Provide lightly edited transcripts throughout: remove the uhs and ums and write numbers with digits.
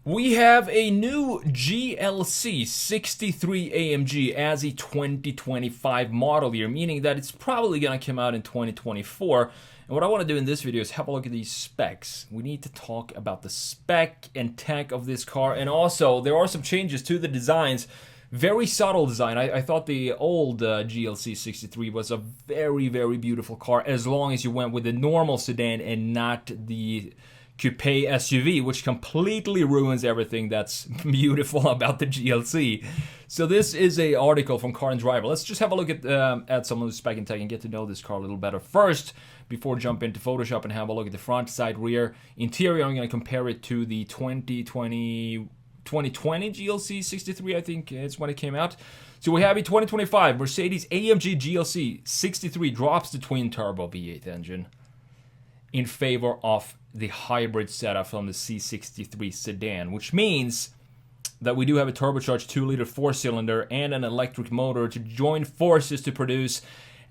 We have a new GLC63 AMG as a 2025 model year, meaning that it's probably going to come out in 2024. And what I want to do in this video is have a look at these specs. We need to talk about the spec and tech of this car, and also there are some changes to the designs. Very subtle design. I thought the old GLC63 was a very, very beautiful car as long as you went with the normal sedan and not the coupe SUV, which completely ruins everything that's beautiful about the GLC. So this is a article from Car and Driver. Let's just have a look at some of the spec and tech and get to know this car a little better first before jump into Photoshop and have a look at the front, side, rear, interior. I'm going to compare it to the 2020 GLC63, I think it's when it came out. So we have a 2025 Mercedes-AMG GLC63 drops the twin-turbo V8 engine in favor of the hybrid setup from the C63 sedan, which means that we do have a turbocharged 2-liter 4-cylinder and an electric motor to join forces to produce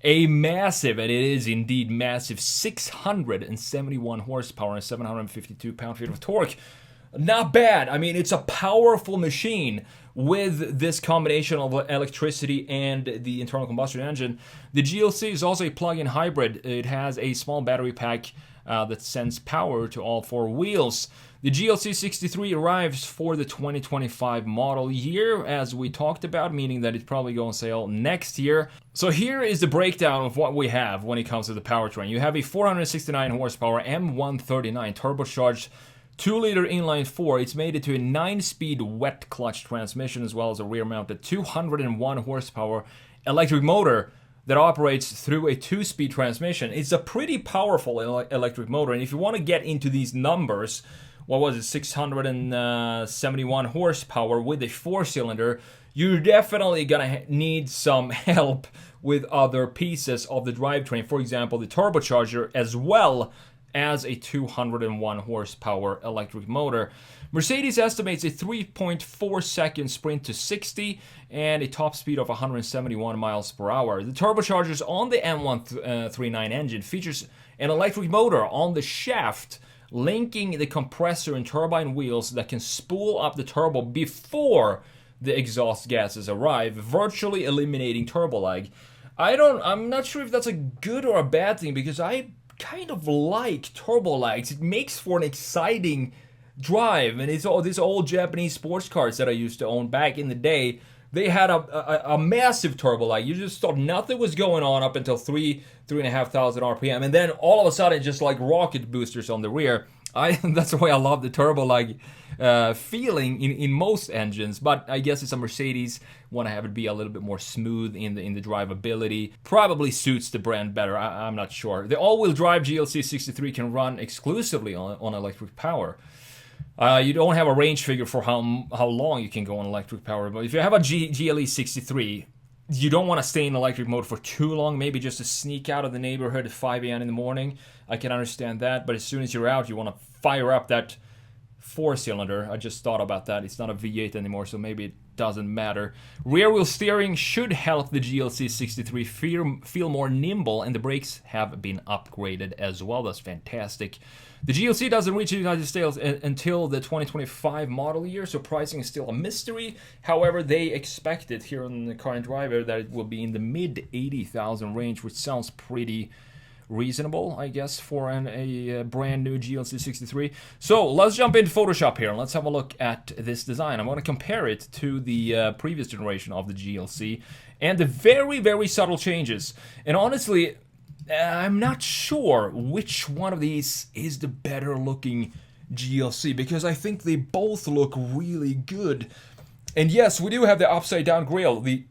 a massive, and it is indeed massive, 671 horsepower and 752 pound-feet of torque. Not bad. I mean, it's a powerful machine with this combination of electricity and the internal combustion engine. The GLC is also a plug-in hybrid. It has a small battery pack that sends power to all four wheels. The GLC63 arrives for the 2025 model year, as we talked about, meaning that it's probably going on sale next year. So here is the breakdown of what we have when it comes to the powertrain. You have a 469 horsepower M139 turbocharged 2-liter inline 4. It's made it to a 9-speed wet clutch transmission, as well as a rear-mounted 201 horsepower electric motor that operates through a 2-speed transmission. It's a pretty powerful electric motor, and if you want to get into these numbers, what was it, 671 horsepower with a 4-cylinder, you're definitely gonna need some help with other pieces of the drivetrain. For example, the turbocharger, as well as a 201 horsepower electric motor. Mercedes estimates a 3.4 second sprint to 60 and a top speed of 171 miles per hour. The turbochargers on the M139 engine features an electric motor on the shaft, linking the compressor and turbine wheels that can spool up the turbo before the exhaust gases arrive, virtually eliminating turbo lag. I'm not sure if that's a good or a bad thing, because I kind of like turbo lags. It makes for an exciting drive, and it's all these old Japanese sports cars that I used to own back in the day. They had a massive turbo lag. You just thought nothing was going on up until 3,500 RPM, and then all of a sudden just like rocket boosters on the rear. That's the way I love the turbo lag feeling in most engines, but I guess it's a Mercedes. Want to have it be a little bit more smooth in the drivability. Probably suits the brand better. I'm not sure. The all-wheel drive GLC63 can run exclusively on electric power. You don't have a range figure for how long you can go on electric power, but if you have a GLE63, you don't want to stay in electric mode for too long, maybe just to sneak out of the neighborhood at 5 a.m. in the morning. I can understand that, but as soon as you're out, you want to fire up that 4-cylinder. I just thought about that. It's not a V8 anymore, so maybe it doesn't matter. Rear wheel steering should help the GLC63 feel more nimble, and the brakes have been upgraded as well. That's fantastic. The GLC doesn't reach the United States until the 2025 model year, so pricing is still a mystery. However, they expected here on the Car and Driver that it will be in the mid 80,000 range, which sounds pretty reasonable, I guess, for a brand new GLC63. So let's jump into Photoshop here and let's have a look at this design. I'm going to compare it to the previous generation of the GLC and the very, very subtle changes. And honestly, I'm not sure which one of these is the better looking GLC, because I think they both look really good. And yes, we do have the upside down grille, the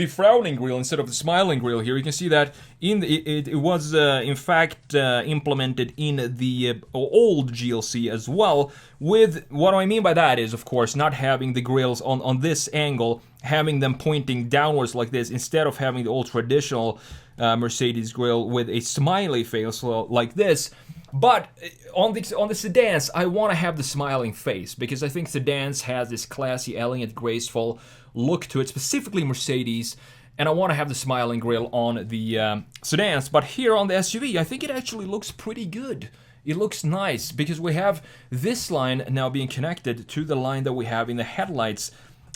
frowning grille instead of the smiling grille here. You can see that it was in fact implemented in the old GLC as well. With what I mean by that is, of course, not having the grills on this angle, having them pointing downwards like this, instead of having the old traditional Mercedes grille with a smiley face like this. But on the sedans, I want to have the smiling face, because I think sedans has this classy, elegant, graceful look to it, specifically Mercedes, and I want to have the smiling grille on the sedans. But here on the SUV, I think it actually looks pretty good. it looks nice because we have this line now being connected to the line that we have in the headlights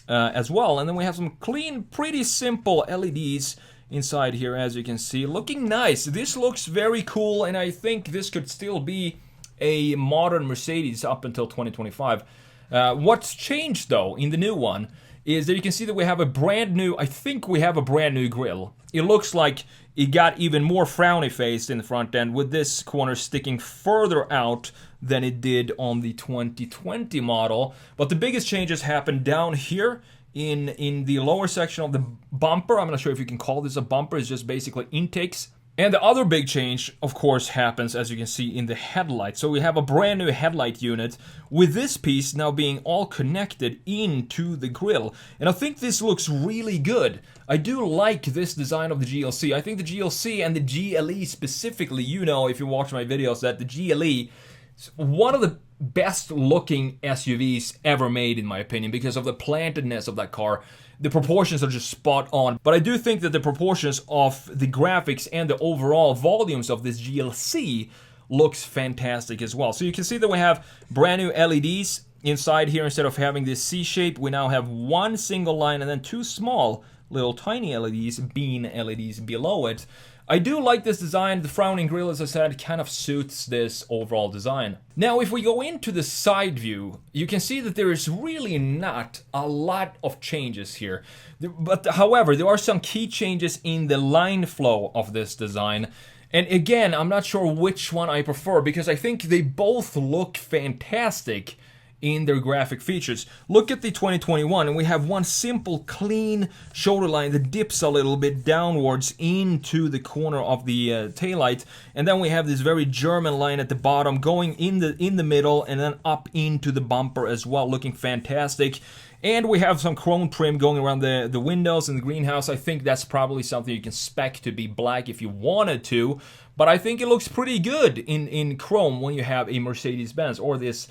as well. And then we have some clean, pretty simple LEDs inside here, as you can see. Looking nice. This looks very cool, and I think this could still be a modern Mercedes up until 2025. What's changed, though, in the new one is that you can see that we have a brand new, I think we have a brand new grille. It looks like it got even more frowny faced in the front end, with this corner sticking further out than it did on the 2020 model. But the biggest changes happened down here in the lower section of the bumper. I'm not sure if you can call this a bumper, it's just basically intakes. And the other big change, of course, happens, as you can see, in the headlight. So we have a brand new headlight unit, with this piece now being all connected into the grille. And I think this looks really good. I do like this design of the GLC. I think the GLC and the GLE specifically, you know, if you watch my videos, that the GLE is one of the best looking SUVs ever made, in my opinion, because of the plantedness of that car. The proportions are just spot on. But I do think that the proportions of the graphics and the overall volumes of this GLC looks fantastic as well. So you can see that we have brand new LEDs inside here. Instead of having this C shape, we now have one single line and then two small little tiny LEDs, bean LEDs below it. I do like this design. The frowning grille, as I said, kind of suits this overall design. Now, if we go into the side view, you can see that there is really not a lot of changes here. But however, there are some key changes in the line flow of this design. And again, I'm not sure which one I prefer, because I think they both look fantastic in their graphic features. Look at the 2021, and we have one simple clean shoulder line that dips a little bit downwards into the corner of the taillight, and then we have this very German line at the bottom going in the middle and then up into the bumper as well, looking fantastic. And we have some chrome trim going around the windows and the greenhouse. I think that's probably something you can spec to be black if you wanted to, but I think it looks pretty good in chrome when you have a Mercedes-Benz or this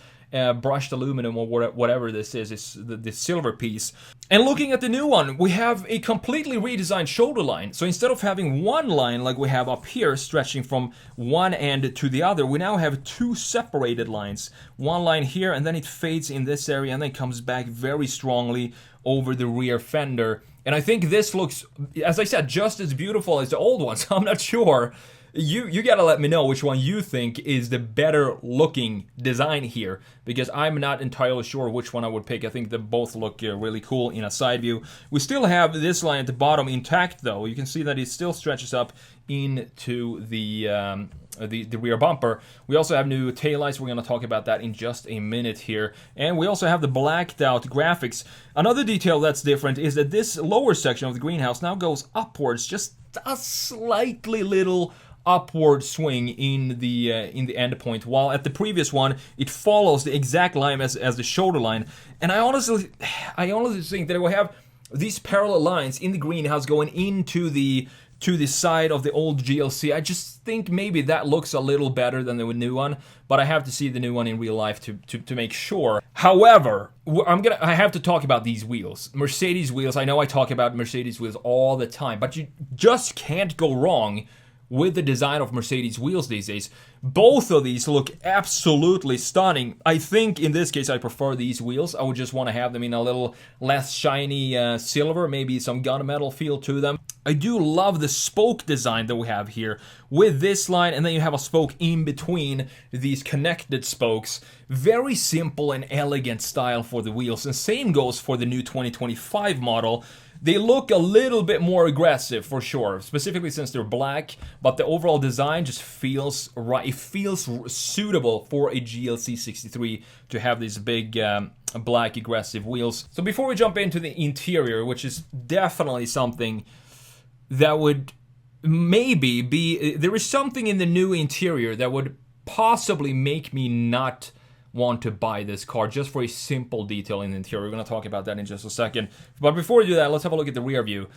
brushed aluminum or whatever this is the silver piece. And looking at the new one, we have a completely redesigned shoulder line. So instead of having one line like we have up here stretching from one end to the other, we now have two separated lines. One line here, and then it fades in this area and then comes back very strongly over the rear fender. And I think this looks, as I said, just as beautiful as the old ones. I'm not sure. You gotta let me know which one you think is the better looking design here, because I'm not entirely sure which one I would pick. I think they both look really cool in a side view. We still have this line at the bottom intact, though. You can see that it still stretches up into the rear bumper. We also have new taillights. We're going to talk about that in just a minute here. And we also have the blacked out graphics. Another detail that's different is that this lower section of the greenhouse now goes upwards, just a slightly little upward swing in the end point, while at the previous one it follows the exact line as the shoulder line. And I honestly think that we have these parallel lines in the greenhouse going into the side of the old GLC. I just think maybe that looks a little better than the new one, but I have to see the new one in real life to make sure. However, I have to talk about these wheels. Mercedes wheels. I know I talk about Mercedes wheels all the time, but you just can't go wrong with the design of Mercedes wheels these days. Both of these look absolutely stunning. I think in this case I prefer these wheels. I would just want to have them in a little less shiny silver, maybe some gunmetal feel to them. I do love the spoke design that we have here with this line, and then you have a spoke in between these connected spokes. Very simple and elegant style for the wheels, and same goes for the new 2025 model. They look a little bit more aggressive for sure, specifically since they're black, but the overall design just feels right. It feels suitable for a GLC63 to have these big black aggressive wheels. So before we jump into the interior, which is definitely something that would maybe be, there is something in the new interior that would possibly make me not want to buy this car, just for a simple detail in the interior. We're going to talk about that in just a second. But before we do that, let's have a look at the rear view.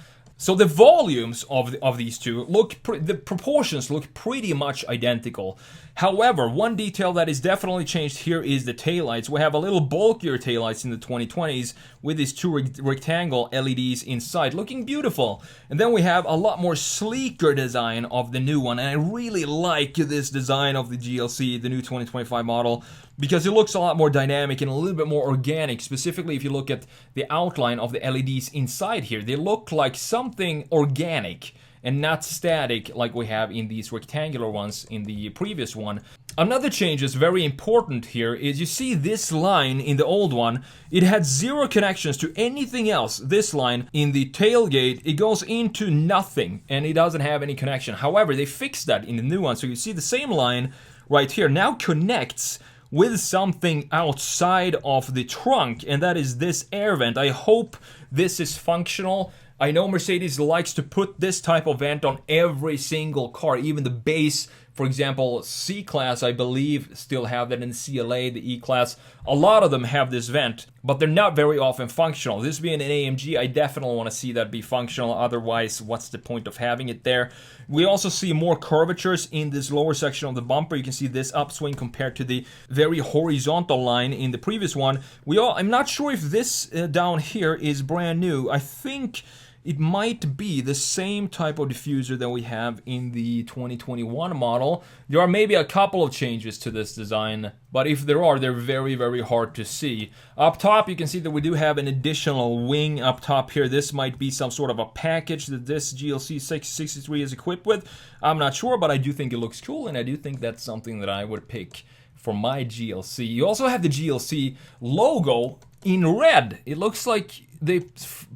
So the volumes of these two the proportions look pretty much identical. However, one detail that is definitely changed here is the taillights. We have a little bulkier taillights in the 2020s with these two rectangle LEDs inside, looking beautiful. And then we have a lot more sleeker design of the new one, and I really like this design of the GLC, the new 2025 model, because it looks a lot more dynamic and a little bit more organic. Specifically, if you look at the outline of the LEDs inside here, they look like something organic and not static like we have in these rectangular ones in the previous one. Another change that's very important here is you see this line in the old one, it had zero connections to anything else. This line in the tailgate, it goes into nothing and it doesn't have any connection. However, they fixed that in the new one, so you see the same line right here now connects with something outside of the trunk, and that is this air vent. I hope this is functional. I know Mercedes likes to put this type of vent on every single car, even the base, for example, C-Class, I believe, still have that in the CLA, the E-Class. A lot of them have this vent, but they're not very often functional. This being an AMG, I definitely want to see that be functional. Otherwise, what's the point of having it there? We also see more curvatures in this lower section of the bumper. You can see this upswing compared to the very horizontal line in the previous one. I'm not sure if this down here is brand new. I think it might be the same type of diffuser that we have in the 2021 model. There are maybe a couple of changes to this design, but if there are, they're very, very hard to see. Up top, you can see that we do have an additional wing up top here. This might be some sort of a package that this GLC63 is equipped with. I'm not sure, but I do think it looks cool, and I do think that's something that I would pick for my GLC. You also have the GLC logo in red. It looks like they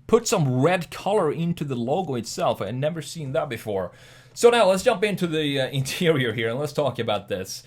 put some red color into the logo itself. I had never seen that before. So now let's jump into the interior here and let's talk about this.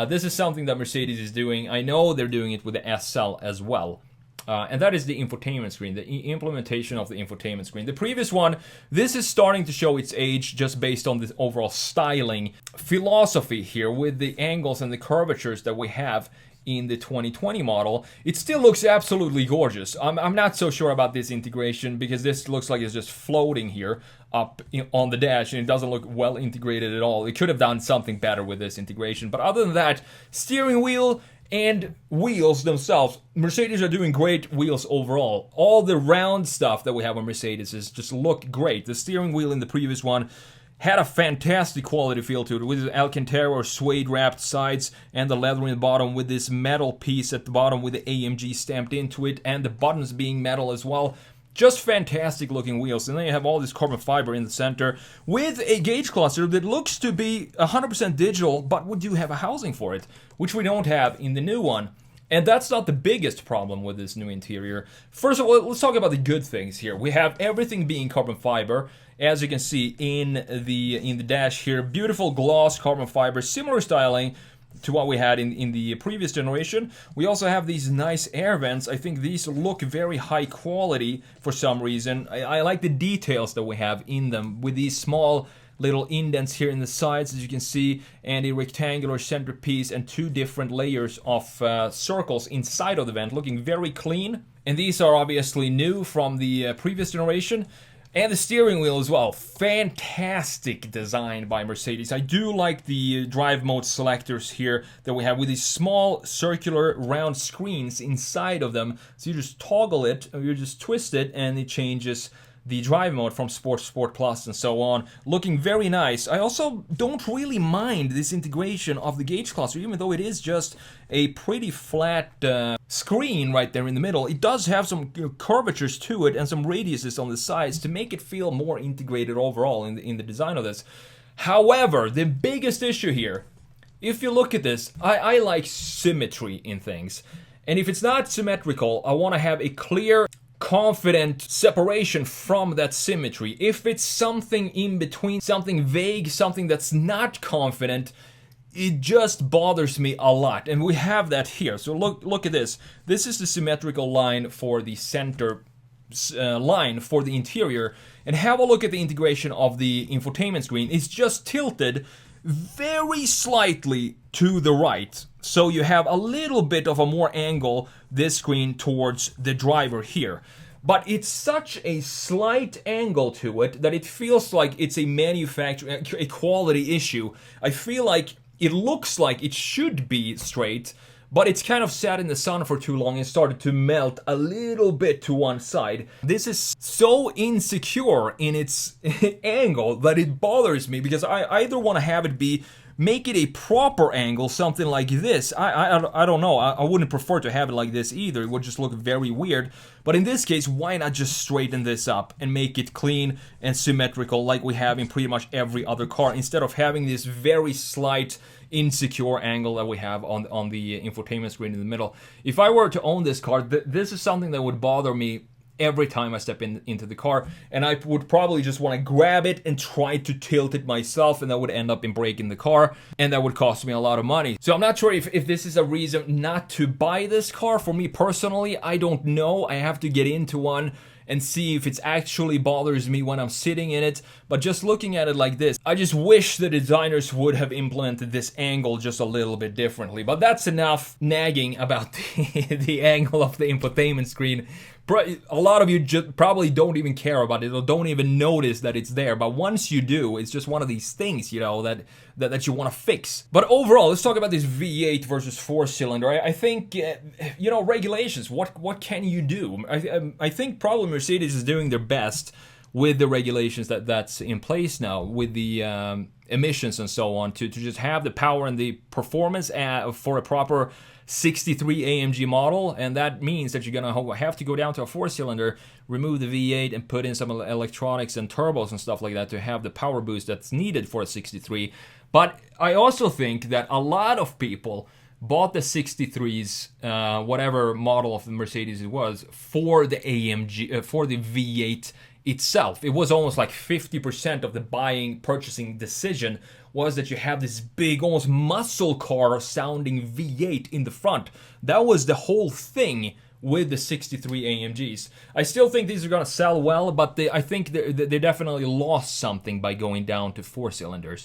This is something that Mercedes is doing. I know they're doing it with the SL as well. And that is the infotainment screen, the implementation of the infotainment screen. The previous one, this is starting to show its age just based on this overall styling philosophy here with the angles and the curvatures that we have in the 2020 model. It still looks absolutely gorgeous. I'm not so sure about this integration because this looks like it's just floating here up on the dash and it doesn't look well integrated at all. It could have done something better with this integration, but other than that, steering wheel and wheels themselves, Mercedes are doing great wheels overall. All the round stuff that we have on Mercedes just look great. The steering wheel in the previous one had a fantastic quality feel to it with the Alcantara or suede wrapped sides and the leather in the bottom with this metal piece at the bottom with the AMG stamped into it and the buttons being metal as well. Just fantastic looking wheels. And then you have all this carbon fiber in the center with a gauge cluster that looks to be 100% digital, but we do have a housing for it, which we don't have in the new one. And that's not the biggest problem with this new interior. First of all, let's talk about the good things here. We have everything being carbon fiber, as you can see in the dash here. Beautiful gloss carbon fiber, similar styling to what we had in the previous generation. We also have these nice air vents. I think these look very high quality for some reason. I like the details that we have in them with these small little indents here in the sides, as you can see, and a rectangular centerpiece and two different layers of circles inside of the vent, looking very clean. And these are obviously new from the previous generation. And the steering wheel as well, fantastic design by Mercedes. I do like the drive mode selectors here that we have with these small circular round screens inside of them. So you just toggle it, or you just twist it, and it changes the drive mode from Sport, Sport Plus, and so on. Looking very nice. I also don't really mind this integration of the gauge cluster, even though it is just a pretty flat screen right there in the middle. It does have some curvatures to it and some radiuses on the sides to make it feel more integrated overall in the design of this. However, the biggest issue here, if you look at this, I like symmetry in things. And if it's not symmetrical, I want to have a clear, confident separation from that symmetry. If it's something in between, something vague, something that's not confident, it just bothers me a lot. And we have that here. So look at this. This is the symmetrical line for the center line for the interior. And have a look at the integration of the infotainment screen. It's just tilted very slightly to the right. So you have a little bit of a more angle, this screen, towards the driver here. but it's such a slight angle to it that it feels like it's a manufacturing, a quality issue. I feel like it looks like it should be straight, but it's kind of sat in the sun for too long and started to melt a little bit to one side. This is so insecure in its angle that it bothers me, because I either want to have it be, make it a proper angle, something like this. I don't know. I wouldn't prefer to have it like this either. It would just look very weird. But in this case, why not just straighten this up and make it clean and symmetrical like we have in pretty much every other car, instead of having this very slight insecure angle that we have on the infotainment screen in the middle. If I were to own this car, this is something that would bother me every time I step into the car, and I would probably just want to grab it and try to tilt it myself, and that would end up in breaking the car, and that would cost me a lot of money. So I'm not sure if this is a reason not to buy this car. For me personally, I don't know. I have to get into one and see if it actually bothers me when I'm sitting in it. But just looking at it like this, I just wish the designers would have implemented this angle just a little bit differently. But that's enough nagging about the angle of the infotainment screen. A lot of you just probably don't even care about it or don't even notice that it's there. But once you do, it's just one of these things, you know, that you want to fix. But overall, let's talk about this V8 versus 4-cylinder. I think, you know, regulations. What can you do? I think probably Mercedes is doing their best with the regulations that's in place now, with the emissions and so on, to just have the power and the performance for a proper 63 AMG model. And that means that you're gonna have to go down to a 4-cylinder, remove the V8 and put in some electronics and turbos and stuff like that to have the power boost that's needed for a 63. But I also think that a lot of people bought the 63s, whatever model of the Mercedes it was, for the AMG, for the V8 itself. It was almost like 50% of the purchasing decision was that you have this big, almost muscle car sounding V8 in the front. That was the whole thing with the 63 AMGs. I still think these are gonna sell well, but I think they definitely lost something by going down to 4 cylinders.